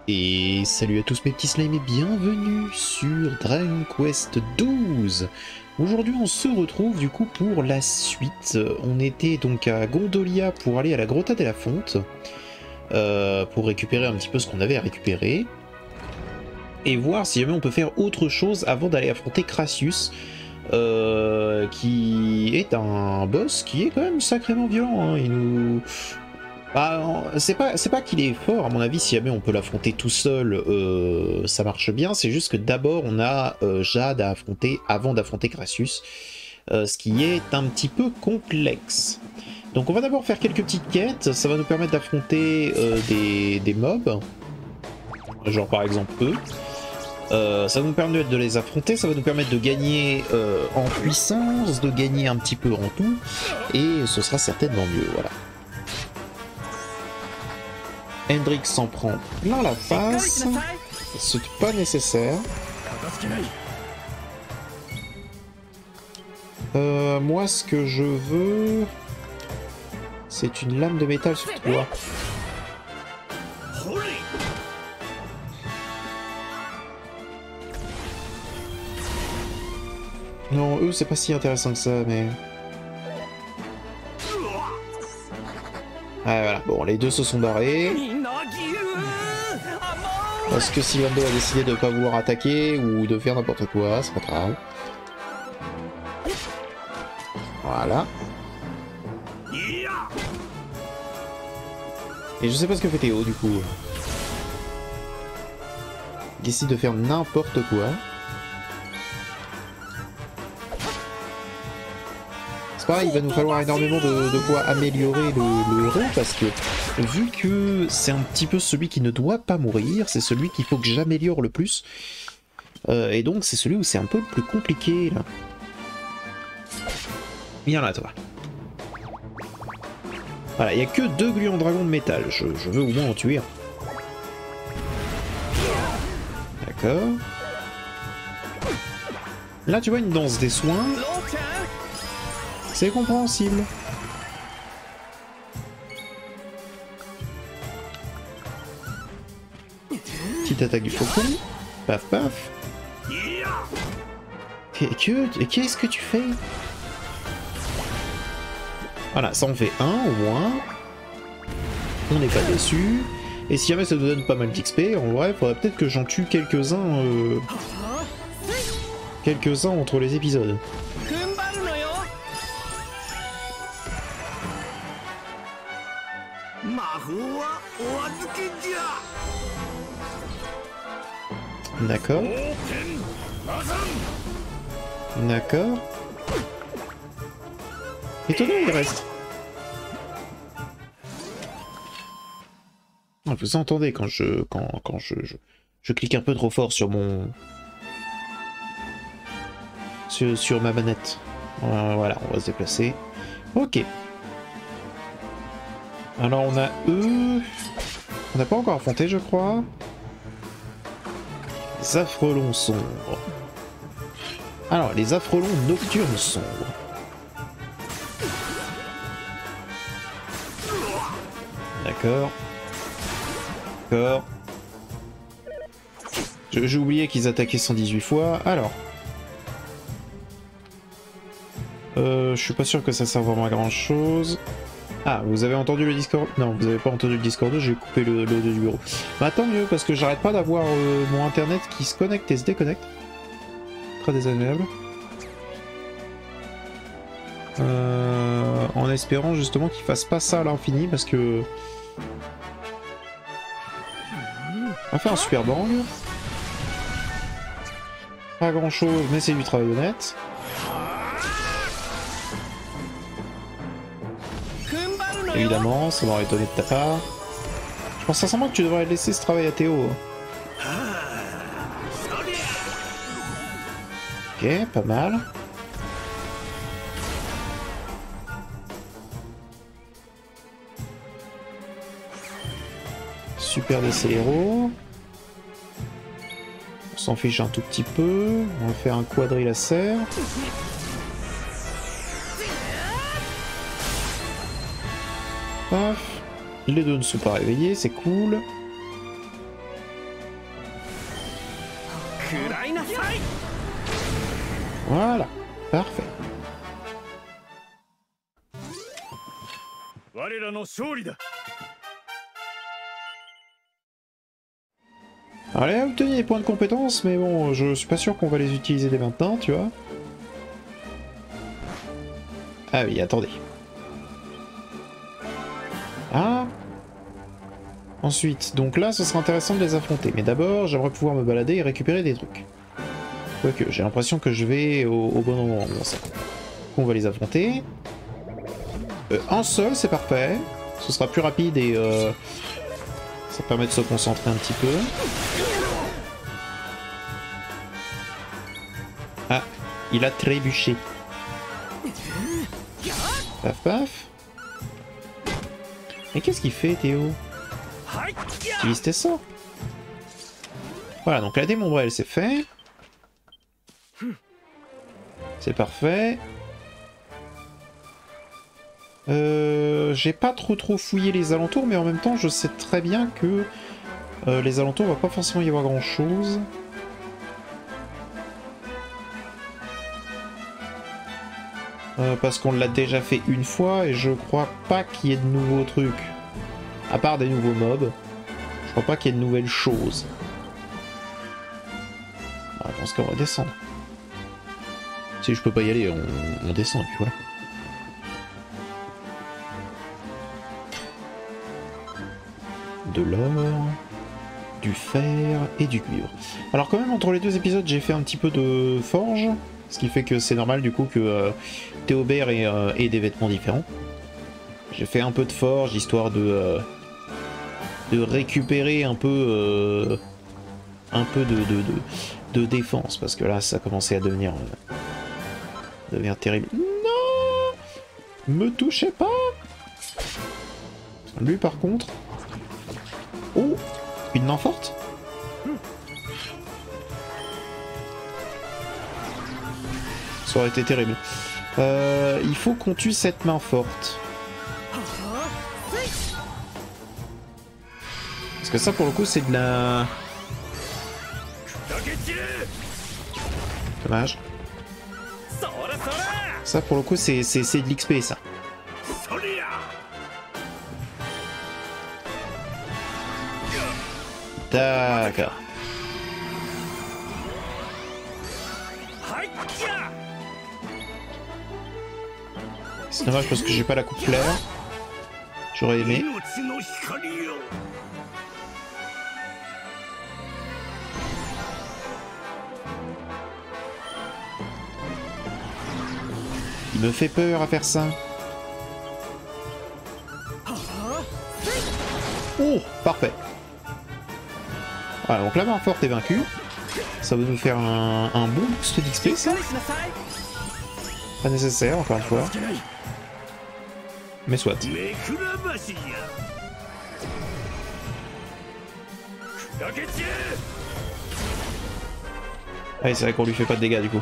Et salut à tous mes petits slimes et bienvenue sur Dragon Quest XII. Aujourd'hui on se retrouve du coup pour la suite. On était donc à Gondolia pour aller à la Grotta della Fonte, pour récupérer un petit peu ce qu'on avait à récupérer. Et voir si jamais on peut faire autre chose avant d'aller affronter Crassius, qui est un boss qui est quand même sacrément violent, hein. Il nous... Bah, c'est pas qu'il est fort, à mon avis, si jamais on peut l'affronter tout seul, ça marche bien, c'est juste que d'abord on a Jade à affronter avant d'affronter Crassius, ce qui est un petit peu complexe. Donc on va d'abord faire quelques petites quêtes, ça va nous permettre d'affronter des mobs, genre par exemple eux. Ça va nous permettre de les affronter, ça va nous permettre de gagner en puissance, de gagner un petit peu en tout, et ce sera certainement mieux, voilà. Hendrik s'en prend plein la face, c'est pas nécessaire. Moi ce que je veux, c'est une lame de métal sur toi. Non, eux c'est pas si intéressant que ça, mais... Ah voilà, bon, les deux se sont barrés. Parce que Sylvando a décidé de pas vouloir attaquer ou de faire n'importe quoi, c'est pas grave. Voilà. Et je sais pas ce que fait Théo du coup. Il décide de faire n'importe quoi. C'est pareil, il va nous falloir énormément de quoi améliorer le héros, parce que vu que c'est un petit peu celui qui ne doit pas mourir, c'est celui qu'il faut que j'améliore le plus. Et donc c'est celui où c'est un peu le plus compliqué là. Viens là toi. Voilà, il n'y a que 2 gluants dragons de métal, je veux au moins en tuer un. D'accord. Là tu vois une danse des soins. C'est compréhensible. Petite attaque du faucon. Paf paf. Qu'est-ce que tu fais? Voilà, ça en fait un au moins. On n'est pas déçu. Et si jamais ça nous donne pas mal d'XP, en vrai, il faudrait peut-être que j'en tue quelques-uns. Quelques-uns entre les épisodes. D'accord. D'accord. Étonnant, il reste. Vous entendez quand je clique un peu trop fort sur mon sur ma manette. Voilà, on va se déplacer. Ok. Alors on a eux. On n'a pas encore affronté, je crois. Les affrelons sombres. Alors, les affrelons nocturnes sombres. D'accord. D'accord. J'ai oublié qu'ils attaquaient 118 fois. Alors. Je suis pas sûr que ça serve vraiment à grand chose. Ah, vous avez entendu le Discord? Non, vous avez pas entendu le Discord, j'ai coupé le du bureau. Bah tant mieux, parce que j'arrête pas d'avoir mon internet qui se connecte et se déconnecte. Très désagréable. En espérant justement qu'il fasse pas ça à l'infini, parce que... On va faire un super bang. Pas grand chose, mais c'est du travail honnête. Évidemment, ça m'aurait étonné de ta part. Je pense sincèrement que tu devrais laisser ce travail à Théo. Ok, pas mal. Super décéléro. On s'en fiche un tout petit peu. On va faire un quadrilacer. Paf. Les deux ne sont pas réveillés, c'est cool. Voilà, parfait. Alors, elle a obtenu des points de compétence, mais bon, je suis pas sûr qu'on va les utiliser dès maintenant, tu vois. Ah oui, attendez. Ah. Ensuite, donc là, ce sera intéressant de les affronter. Mais d'abord, j'aimerais pouvoir me balader et récupérer des trucs. Quoique, j'ai l'impression que je vais au bon moment. Bon, ça. On va les affronter. En seul, c'est parfait. Ce sera plus rapide et ça permet de se concentrer un petit peu. Ah, il a trébuché. Paf paf. Mais qu'est-ce qu'il fait, Théo? Utilise tes sorts. Voilà, donc la démon brêle, c'est fait. C'est parfait. J'ai pas trop fouillé les alentours, mais en même temps, je sais très bien que les alentours, va pas forcément y avoir grand-chose. Parce qu'on l'a déjà fait une fois, et je crois pas qu'il y ait de nouveaux trucs. À part des nouveaux mobs, je crois pas qu'il y ait de nouvelles choses. Ah, dans ce cas, on va descendre. Si je peux pas y aller, on descend, puis voilà. De l'or, du fer et du cuivre. Alors quand même, entre les deux épisodes, j'ai fait un petit peu de forge, ce qui fait que c'est normal du coup que Théobert ait des vêtements différents. J'ai fait un peu de forge, histoire de récupérer un peu de défense, parce que là, ça commençait à devenir terrible. Non! Me touchez pas! Lui, par contre... Oh! Une main forte? Ça aurait été terrible. Il faut qu'on tue cette main forte. Parce que ça, pour le coup, c'est de la... Dommage. Ça, pour le coup, c'est de l'XP, ça. D'accord. C'est dommage parce que j'ai pas la coupe claire. J'aurais aimé. Il me fait peur à faire ça. Oh, parfait. Voilà, donc la main forte est vaincue. Ça va nous faire un bon boost d'XP, ça. Pas nécessaire, encore une fois. Mais soit. Allez, c'est vrai qu'on lui fait pas de dégâts, du coup.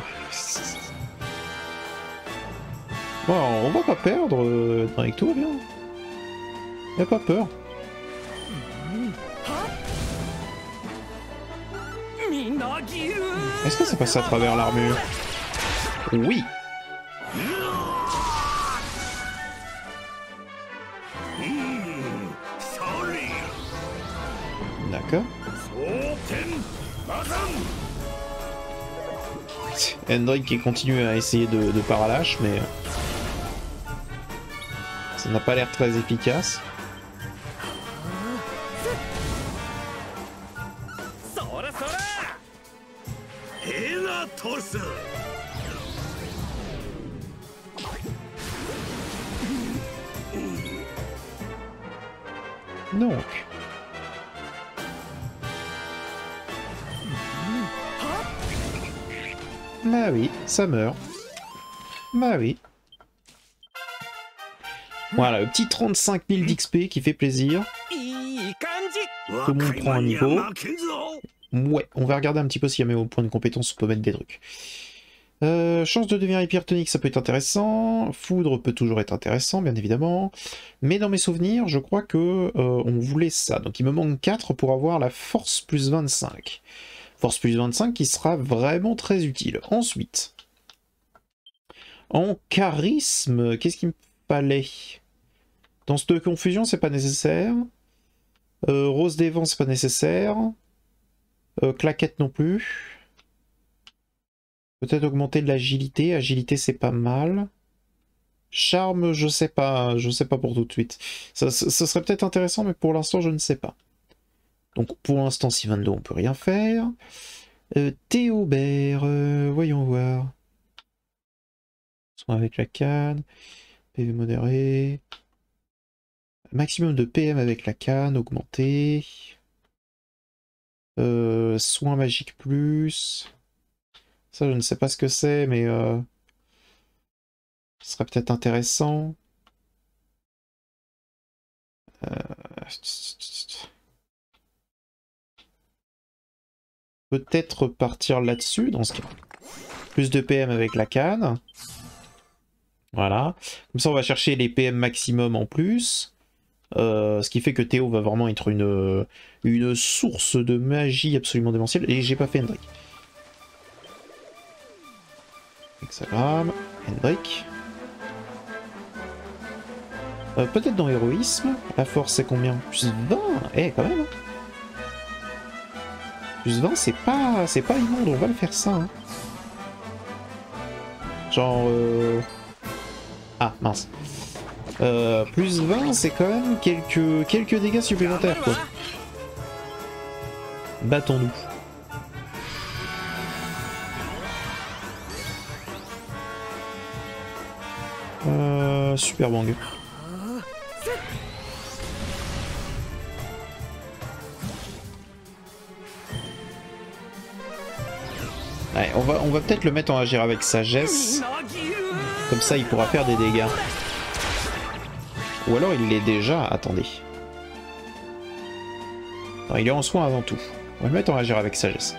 Bon, on va pas perdre avec tout, bien. Y'a pas peur. Est-ce que ça passe à travers l'armure? Oui. D'accord. Hendrik qui continue à essayer de paralache, mais ça n'a pas l'air très efficace. Donc. Bah oui, ça meurt. Bah oui. Voilà, le petit 35 000 d'XP qui fait plaisir. Tout le monde prend un niveau. Ouais, on va regarder un petit peu s'il y a mes points de compétence, on peut mettre des trucs. Chance de devenir hypertonique, ça peut être intéressant. Foudre peut toujours être intéressant, bien évidemment. Mais dans mes souvenirs, je crois que on voulait ça. Donc il me manque 4 pour avoir la force plus 25. Force plus 25 qui sera vraiment très utile. Ensuite, en charisme, qu'est-ce qu'il me fallait? Danse de confusion, c'est pas nécessaire. Rose des vents, c'est pas nécessaire. Claquette non plus. Peut-être augmenter de l'agilité. Agilité, c'est pas mal. Charme, je sais pas pour tout de suite. Ça serait peut-être intéressant, mais pour l'instant, je ne sais pas. Donc pour l'instant, Sivando, on peut rien faire. Théobert, voyons voir. Soin avec la canne. PV modéré. Maximum de PM avec la canne, augmenté. Soin magique plus. Ça, je ne sais pas ce que c'est, mais ce serait peut-être intéressant. Peut-être partir là-dessus, dans ce cas. Plus de PM avec la canne. Voilà. Comme ça, on va chercher les PM maximum en plus. Ce qui fait que Théo va vraiment être une source de magie absolument démentielle. Et j'ai pas fait Hendrik. Hexagramme, Hendrik. Peut-être dans héroïsme. La force c'est combien? Plus 20. Eh quand même. Plus 20 c'est pas immonde, on va le faire ça. Hein. Genre... Ah mince. Plus 20 c'est quand même quelques dégâts supplémentaires quoi. Battons-nous. Super bang. Ouais, on va peut-être le mettre en agir avec sagesse. Comme ça il pourra faire des dégâts. Ou alors il l'est déjà. Attendez. Non, il est en soin avant tout. On va le mettre en agir avec sagesse.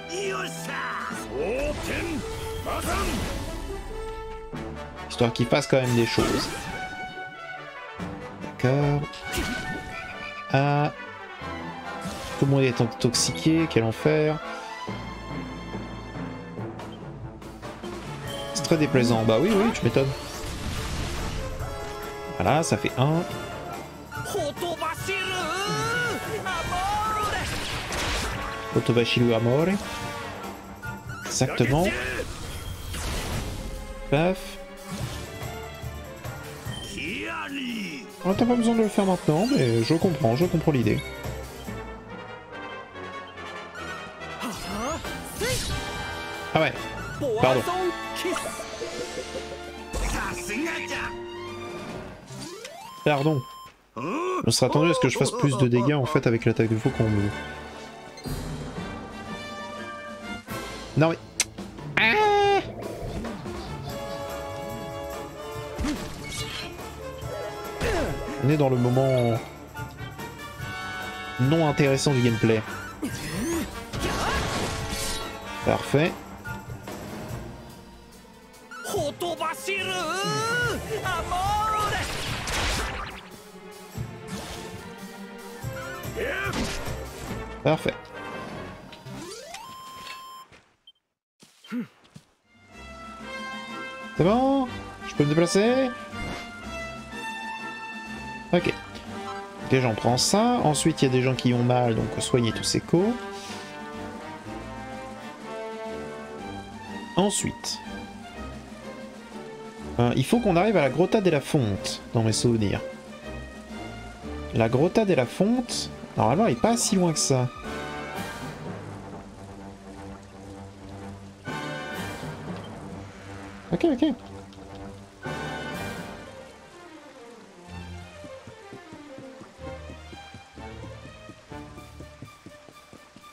Histoire qu'il fasse quand même des choses. D'accord. Ah. Tout le monde est intoxiqué, quel enfer. C'est très déplaisant. Bah oui, tu m'étonnes. Voilà, ça fait 1. Otobashiru Amore. Exactement. Paf. Oh, t'as pas besoin de le faire maintenant, mais je comprends l'idée. Ah ouais, pardon. Pardon. On serait attendu à ce que je fasse plus de dégâts en fait avec l'attaque de faucon. Non mais... Ah, on est dans le moment non intéressant du gameplay. Parfait. Parfait. C'est bon? Je peux me déplacer? Ok. Déjà on prend ça. Ensuite il y a des gens qui ont mal, donc soignez tous ces coups. Ensuite, il faut qu'on arrive à la Grotta della Fonte, dans mes souvenirs. La Grotta della Fonte, normalement, elle est pas si loin que ça. Ok.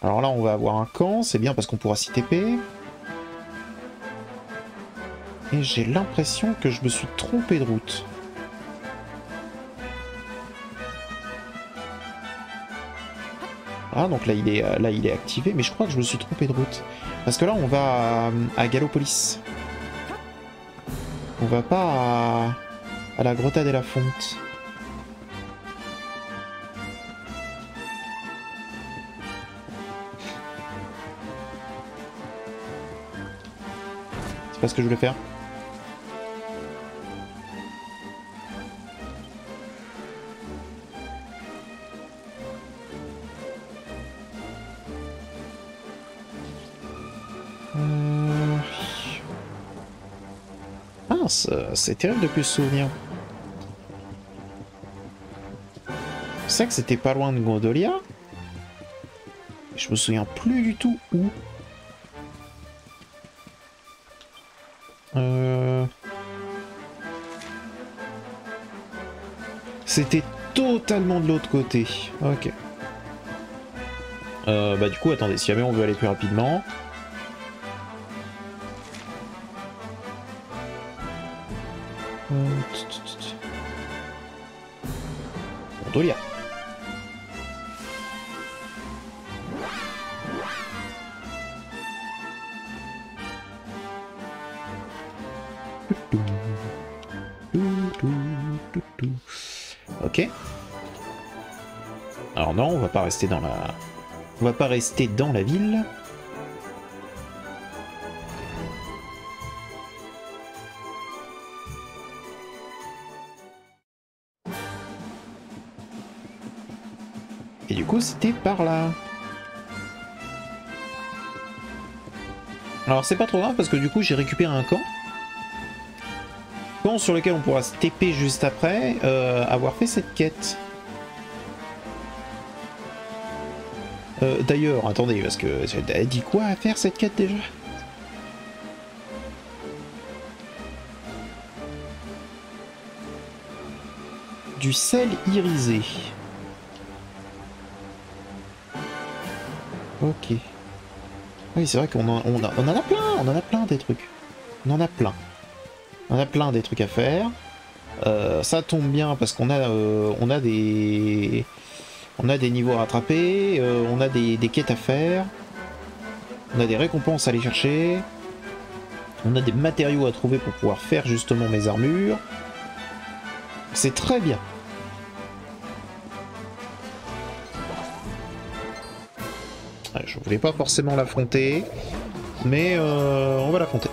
Alors là, on va avoir un camp, c'est bien parce qu'on pourra s'y TP. Et j'ai l'impression que je me suis trompé de route. Ah, donc là il est activé, mais je crois que je me suis trompé de route. Parce que là, on va à Gallopolis. On va pas à la Grotta della Fonte. C'est pas ce que je voulais faire. Mince, c'est terrible de plus se souvenir. Je sais que c'était pas loin de Gondolia. Je me souviens plus du tout où. C'était totalement de l'autre côté. Ok. Bah du coup, attendez, si jamais on veut aller plus rapidement... Gondolia. Ok. Alors non, on va pas rester dans la... On va pas rester dans la ville. Et du coup, c'était par là. Alors c'est pas trop grave parce que du coup, j'ai récupéré un camp. Camp sur lequel on pourra se TP juste après avoir fait cette quête. D'ailleurs, attendez, parce que elle dit quoi à faire cette quête déjà? Du sel irisé. Ok. Oui, c'est vrai qu'on en a plein des trucs. On en a plein. On a plein des trucs à faire. Ça tombe bien parce qu'on a, on a des niveaux à rattraper, on a des quêtes à faire, on a des récompenses à aller chercher, on a des matériaux à trouver pour pouvoir faire justement mes armures. C'est très bien. Je voulais pas forcément l'affronter, mais on va l'affronter.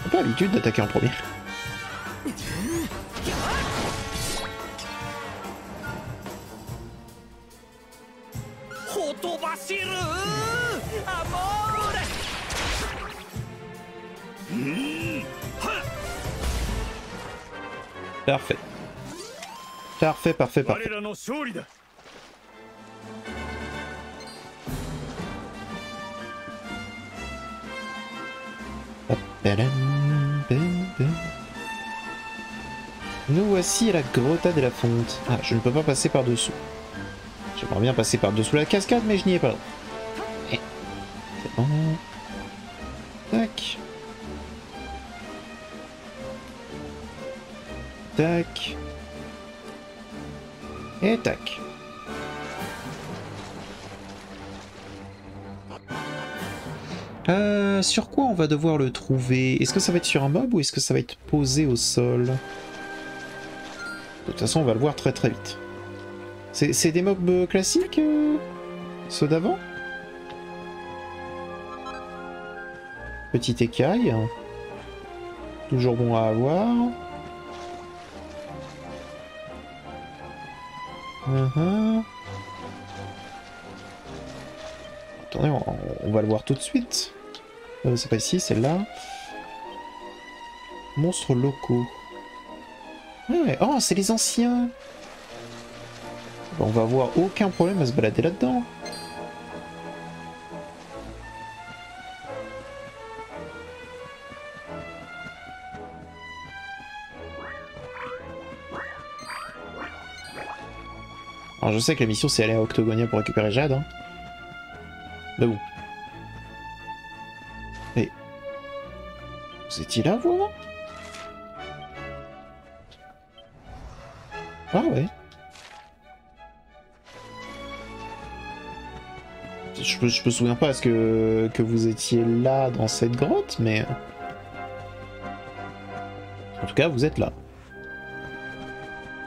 J'ai pas l'habitude d'attaquer en premier. Parfait. Parfait, parfait, parfait. Nous voici à la grotta de la fonte. Ah, je ne peux pas passer par-dessous. J'aimerais bien passer par-dessous la cascade, mais je n'y ai pas. Eh, c'est bon. Tac. Tac. Et tac. Sur quoi on va devoir le trouver? Est-ce que ça va être sur un mob ou est-ce que ça va être posé au sol? De toute façon, on va le voir très très vite. C'est des mobs classiques, ceux d'avant? Petite écaille. Toujours bon à avoir. Attendez, on va le voir tout de suite. C'est pas ici, c'est là. Monstres locaux. Ouais, oh, c'est les anciens. On va avoir aucun problème à se balader là-dedans. Alors je sais que la mission c'est aller à Octogonia pour récupérer Jade. Hein. Mais bon. Et... Vous étiez là, vous? Ah ouais. Je me souviens pas est-ce que vous étiez là dans cette grotte, mais... En tout cas, vous êtes là.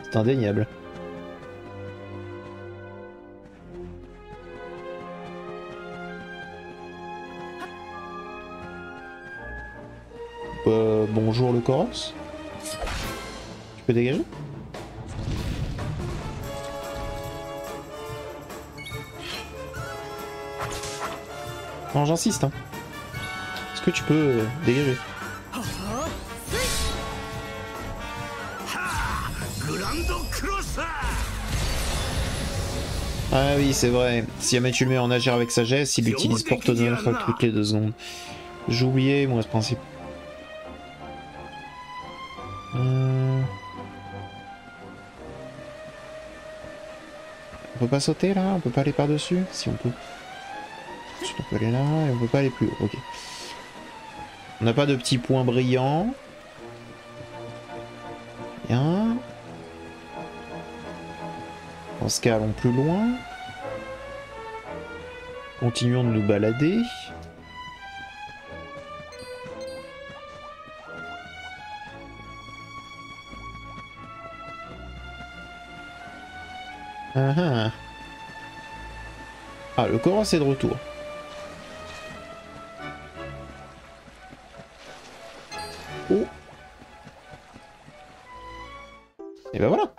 C'est indéniable. bonjour le Koros. Tu peux dégager? Non, j'insiste, hein. Est-ce que tu peux dégager? Ah oui, c'est vrai. Si jamais tu le mets en agir avec sagesse, il utilise porte-d'honneur toutes les 2 secondes. J'ai oublié, moi, ce principe. On peut pas sauter, là? On peut pas aller par-dessus? Si, on peut. Ensuite, on peut aller là, et on peut pas aller plus haut. Ok. On n'a pas de petits points brillants. Bien. Dans ce cas, allons plus loin. Continuons de nous balader. Ah, le Koros est de retour. Oh. Et ben voilà.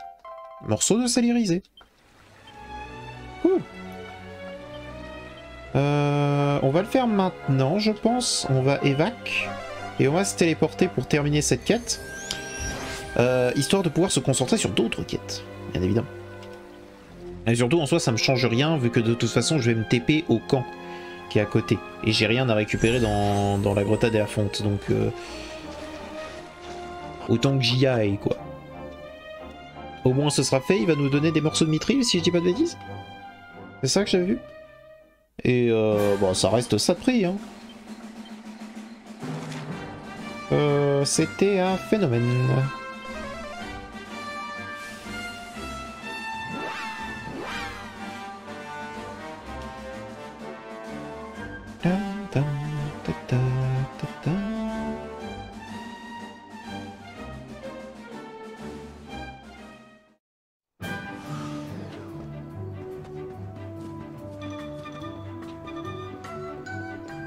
Morceau de salirisé. Cool. On va le faire maintenant, je pense. On va évac. Et on va se téléporter pour terminer cette quête. Histoire de pouvoir se concentrer sur d'autres quêtes, bien évidemment. Et surtout, en soi, ça me change rien, vu que de toute façon, je vais me TP au camp qui est à côté. Et j'ai rien à récupérer dans la Grotta de la Fonte, donc... autant que j'y aille, quoi. Au moins, ce sera fait, il va nous donner des morceaux de mithril, si je dis pas de bêtises. C'est ça que j'avais vu. Et bon, ça reste ça de prix, hein. C'était un phénomène.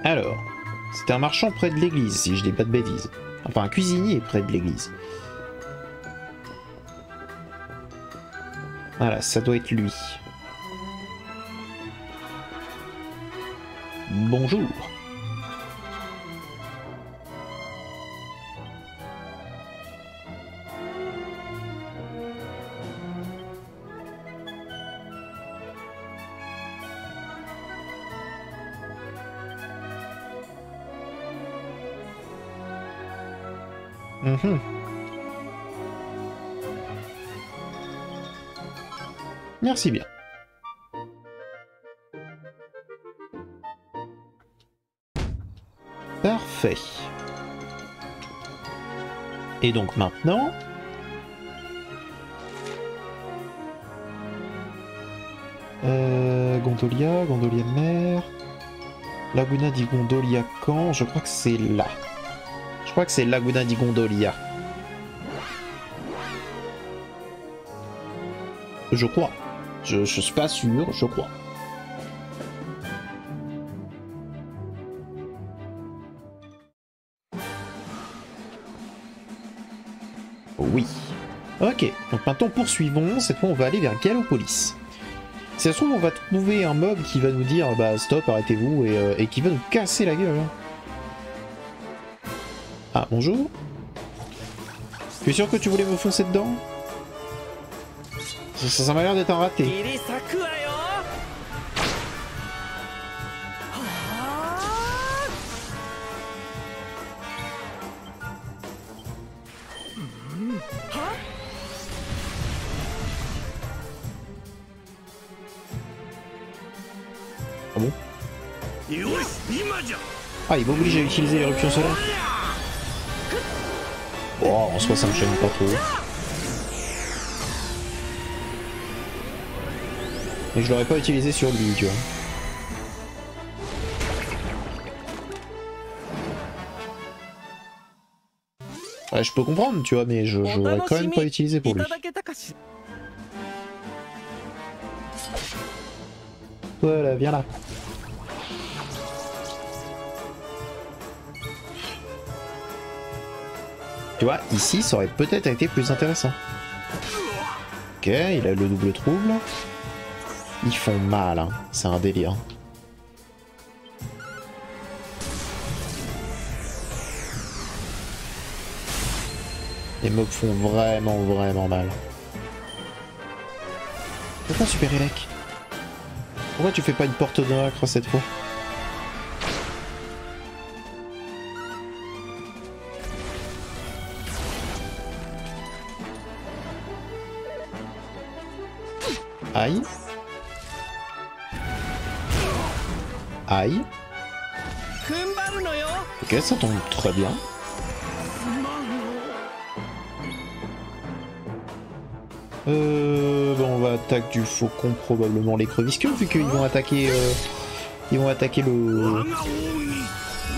Alors, c'était un marchand près de l'église, si je dis pas de bêtises. Enfin, un cuisinier près de l'église. Voilà, ça doit être lui. Bonjour. Merci bien. Parfait. Et donc maintenant... Gondolia, Gondolia Mer... Laguna di Gondolia Camp, je crois que c'est là. Je crois que c'est Laguna di Gondolia. Je crois. Je suis pas sûr, je crois. Oui. Ok, donc maintenant poursuivons. Cette fois on va aller vers Gallopolis. Si ça se trouve on va trouver un mob qui va nous dire bah stop, arrêtez-vous et qui va nous casser la gueule. Ah bonjour. Tu es sûr que tu voulais me foncer dedans? Ça m'a l'air d'être un raté. Ah bon? Ah, il m'oblige à utiliser l'éruption solaire. Oh, en soi ça me gêne pas trop. Mais je l'aurais pas utilisé sur lui, tu vois. Ouais, je peux comprendre, tu vois, mais je l'aurais quand même pas utilisé pour lui. Voilà, viens là. Tu vois, ici, ça aurait peut-être été plus intéressant. Ok, il a le double trouble. Ils font mal, hein. C'est un délire. Les mobs font vraiment mal. Pourquoi Super Elec? Pourquoi tu fais pas une porte de nacre cette fois? Aïe. Aïe. Ok, ça tombe très bien. Bon, on va attaquer du faucon, probablement les crevisqueux, vu qu'ils vont attaquer ils vont attaquer le...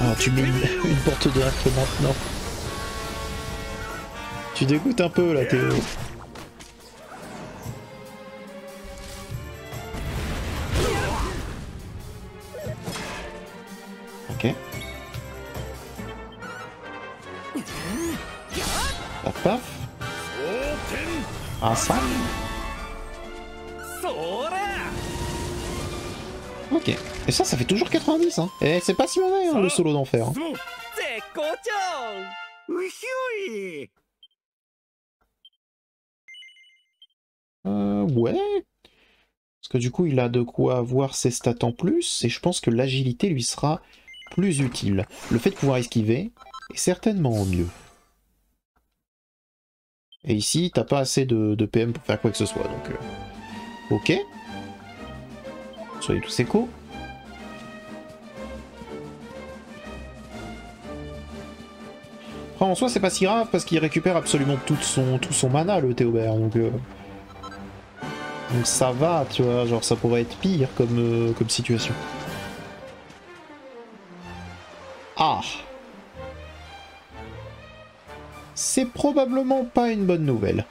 Ah, tu mets une porte de nacre maintenant. Tu dégoûtes un peu là, Théo. Ok. Paf paf. Ah ça. Ok. Et ça fait toujours 90 hein. Et c'est pas si mauvais hein, le solo d'enfer. Hein. Ouais. Parce que du coup il a de quoi avoir ses stats en plus. Et je pense que l'agilité lui sera plus utile. Le fait de pouvoir esquiver est certainement mieux. Et ici, t'as pas assez de PM pour faire quoi que ce soit, donc... Ok. Soyez tous échos. Après, en soi, c'est pas si grave, parce qu'il récupère absolument tout son mana, le Théobert, donc... Donc ça va, tu vois, genre ça pourrait être pire comme situation. Ah! C'est probablement pas une bonne nouvelle.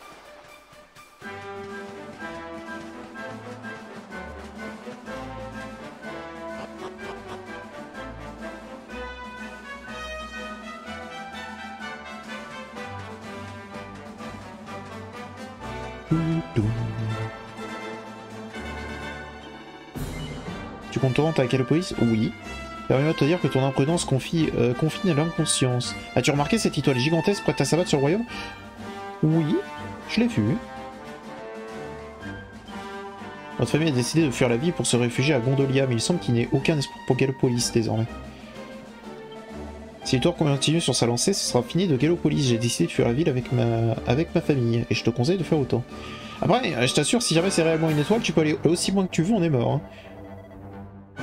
Tu comptes te rendre à Calopolis? Oui. Permets-moi de te dire que ton imprudence confine à l'inconscience. As-tu remarqué cette étoile gigantesque prête à s'abattre sur le royaume? Oui, je l'ai vue. Notre famille a décidé de fuir la ville pour se réfugier à Gondolia, mais il semble qu'il n'y ait aucun espoir pour Gallopolis désormais. Si l'histoire continue sur sa lancée, ce sera fini de Gallopolis. J'ai décidé de fuir la ville avec ma famille, et je te conseille de faire autant. Après, je t'assure, si jamais c'est réellement une étoile, tu peux aller aussi loin que tu veux, on est mort. Hein.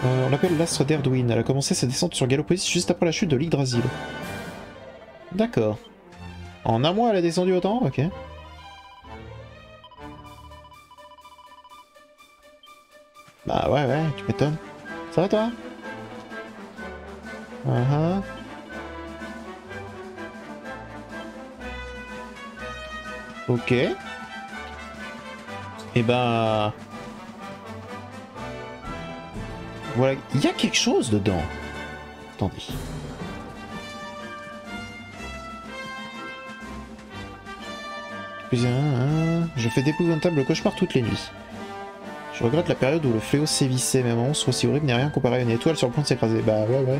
On l'appelle l'astre d'Erdwin. Elle a commencé sa descente sur Gallopolis juste après la chute de l'Yggdrasil. D'accord. En un mois, elle a descendu autant? Ok. Bah ouais, tu m'étonnes. Ça va toi? Ok. Et ben... Voilà, il y a quelque chose dedans. Attendez. Je fais d'épouvantables cauchemars toutes les nuits. Je regrette la période où le fléau sévissait, mais un monstre aussi horrible n'est rien comparé à une étoile sur le point de s'écraser. Bah ouais.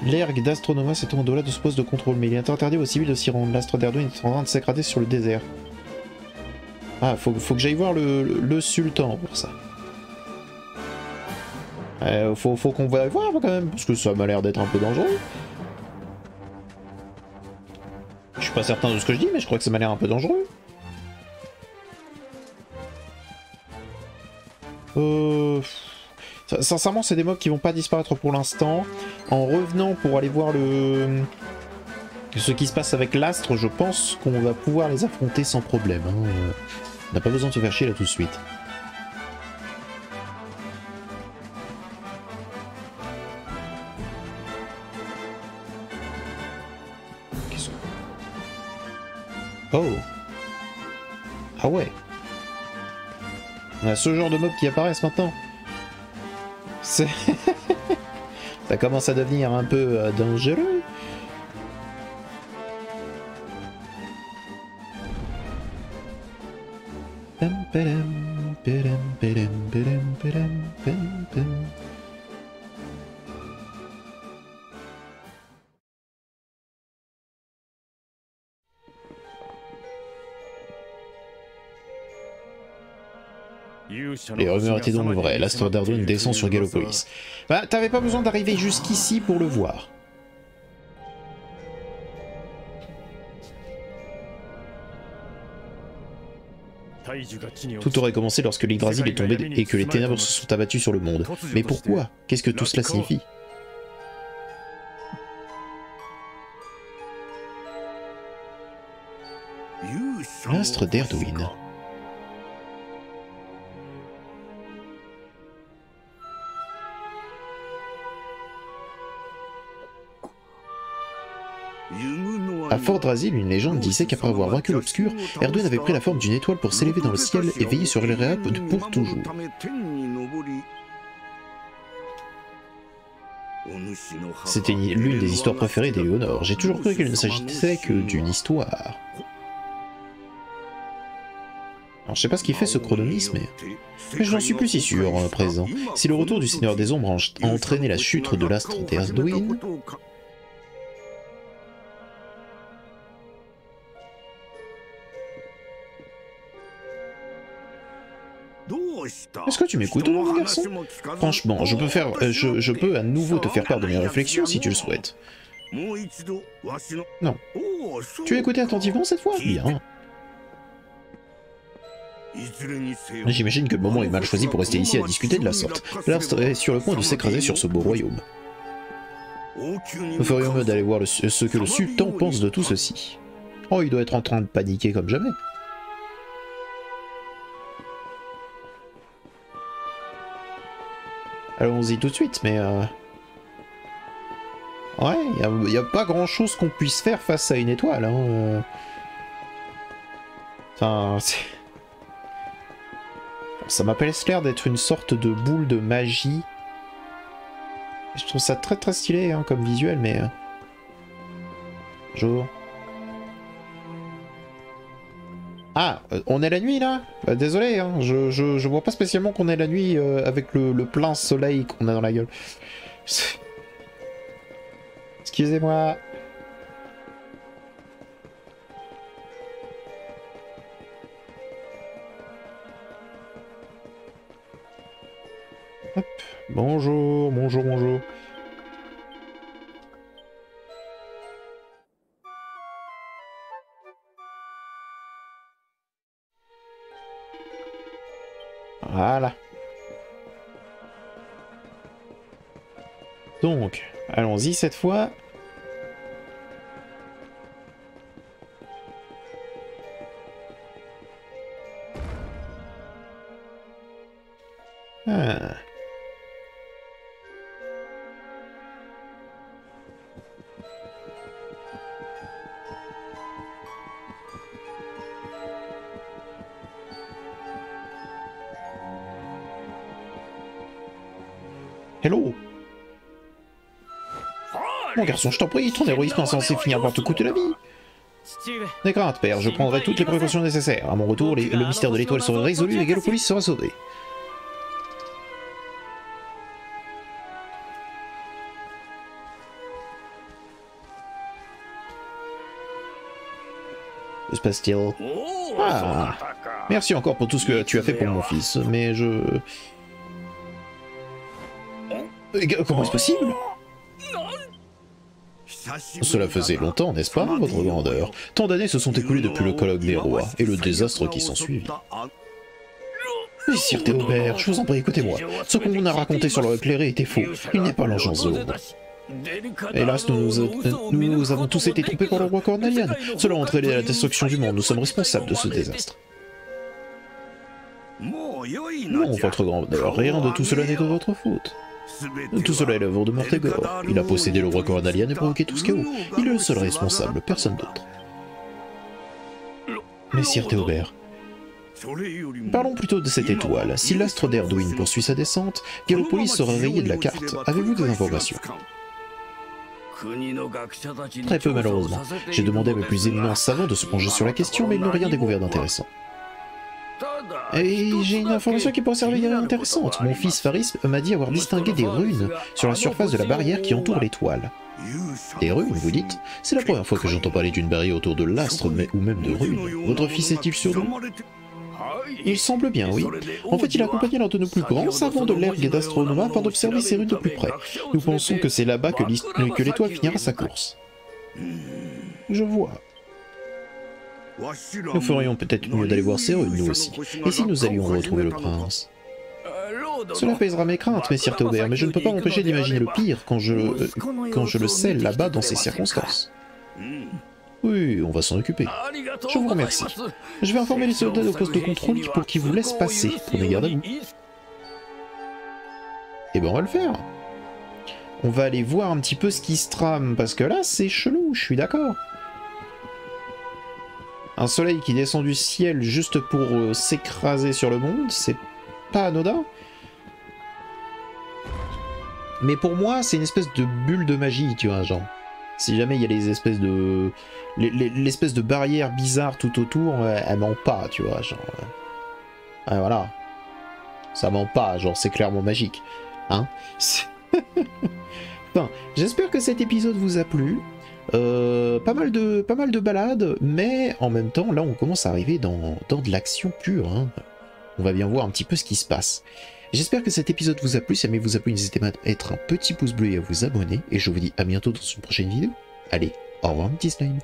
L'ergue d'Astronoma s'étend au-delà de ce poste de contrôle, mais il est interdit aux civils de s'y rendre. L'astre d'Erdwin est en train de s'écraser sur le désert. Ah, faut que j'aille voir le sultan pour ça. Faut qu'on va voir quand même, parce que ça m'a l'air d'être un peu dangereux. Je suis pas certain de ce que je dis, mais je crois que ça m'a l'air un peu dangereux. Sincèrement, c'est des mobs qui vont pas disparaître pour l'instant. En revenant pour aller voir ce qui se passe avec l'astre, je pense qu'on va pouvoir les affronter sans problème. Hein. On n'a pas besoin de se faire chier là tout de suite. Oh. Ah ouais. On a ce genre de mobs qui apparaissent maintenant. Ça commence à devenir un peu dangereux. Pam, padam, padam, padam, padam, padam, pam, pam. Les rumeurs étaient donc vraies, l'astre d'Arduin descend sur Gallopolis. Bah, t'avais pas besoin d'arriver jusqu'ici pour le voir. Tout aurait commencé lorsque l'Yggdrasil est tombé et que les ténèbres se sont abattues sur le monde. Mais pourquoi? Qu'est-ce que tout cela signifie? L'astre d'Arduin. À Fort Drasil, une légende disait qu'après avoir vaincu l'obscur, Arduin avait pris la forme d'une étoile pour s'élever dans le ciel et veiller sur les Réap pour toujours. C'était l'une des histoires préférées d'Éléonore. J'ai toujours cru qu'il ne s'agissait que d'une histoire. Alors, je sais pas ce qu'il fait ce chronomisme, mais je n'en suis plus si sûr à présent. Si le retour du Seigneur des Ombres a entraîné la chute de l'astre d'Arduin, est-ce que tu m'écoutes, mon garçon? Franchement, je peux à nouveau te faire part de mes réflexions si tu le souhaites. Non. Tu as écouté attentivement cette fois? Bien. J'imagine que le moment est mal choisi pour rester ici à discuter de la sorte. L'astre est sur le point de s'écraser sur ce beau royaume. Nous ferions mieux d'aller voir ce que le sultan pense de tout ceci. Oh, il doit être en train de paniquer comme jamais. Allons-y tout de suite, mais ouais, il n'y a pas grand-chose qu'on puisse faire face à une étoile. Hein. Enfin, ça m'appelle l'air d'être une sorte de boule de magie. Je trouve ça très très stylé hein, comme visuel, mais... Bonjour. Ah, on est la nuit là? Désolé, hein, je vois pas spécialement qu'on est la nuit avec le plein soleil qu'on a dans la gueule. Excusez-moi. Hop, bonjour, bonjour, bonjour. Voilà. Donc, allons-y cette fois. Ah. Hello. Mon garçon, je t'en prie, ton héroïsme insensé finir par te coûter la vie. N'aie crainte, père, je prendrai toutes les précautions nécessaires. À mon retour, le mystère de l'étoile sera résolu et Gallopolis sera sauvé. Que se passe-t-il? Ah, merci encore pour tout ce que tu as fait pour mon fils, mais je... Comment est-ce possible? Cela faisait longtemps, n'est-ce pas, votre grandeur? Tant d'années se sont écoulées depuis le colloque des rois, et le désastre qui s'ensuivit. Sire Théobert, je vous en prie, écoutez-moi. Ce qu'on vous a raconté sur le éclairé était faux. Il n'est pas l'engeance d'ombre. Hélas, nous avons tous été trompés par le roi Cornelian. Cela a entraîné la destruction du monde. Nous sommes responsables de ce désastre. Non, votre grandeur, rien de tout cela n'est de votre faute. Tout cela est l'œuvre de Mortegor. Il a possédé le roi Cornelian et provoqué tout ce chaos. Il est le seul responsable, personne d'autre. Mais Sire Théobert, parlons plutôt de cette étoile. Si l'astre d'Arduin poursuit sa descente, Gallopolis sera rayé de la carte. Avez-vous des informations? Très peu malheureusement. J'ai demandé à mes plus éminents savants de se pencher sur la question, mais ils n'ont rien découvert d'intéressant. Et j'ai une information qui pourrait servir intéressante. Mon fils Faris m'a dit avoir distingué des runes sur la surface de la barrière qui entoure l'étoile. Des runes, vous dites? C'est la première fois que j'entends parler d'une barrière autour de l'astre, ou même de runes. Votre fils est-il sur nous? Il semble bien, oui. En fait, il a accompagné l'un de nos plus grands savants de l'ergue d'Astronoma afin d'observer ces runes de plus près. Nous pensons que c'est là-bas que l'étoile finira sa course. Je vois. Nous ferions peut-être mieux d'aller voir ces runes, nous aussi. Et si nous allions retrouver le prince? Cela pèsera mes craintes, messire Théobert, mais je ne peux pas m'empêcher d'imaginer le pire quand je le scelle là-bas dans ces circonstances. Oui, on va s'en occuper. Je vous remercie. Je vais informer les soldats au poste de contrôle pour qu'ils vous laissent passer. Prenez garde à vous. Eh ben on va le faire. On va aller voir un petit peu ce qui se trame, parce que là c'est chelou, je suis d'accord. Un soleil qui descend du ciel juste pour s'écraser sur le monde, c'est pas anodin. Mais pour moi, c'est une espèce de bulle de magie, tu vois, genre. Si jamais il y a les espèces de... l'espèce de barrière bizarre tout autour, elle ment pas, tu vois, genre... voilà. Ça ment pas, genre, c'est clairement magique. Hein. Enfin, j'espère que cet épisode vous a plu. Pas mal de balades, mais en même temps, là, on commence à arriver dans de l'action pure, hein. On va bien voir un petit peu ce qui se passe. J'espère que cet épisode vous a plu. Si jamais vous a plu, n'hésitez pas à mettre un petit pouce bleu et à vous abonner. Et je vous dis à bientôt dans une prochaine vidéo. Allez, au revoir, petit slime.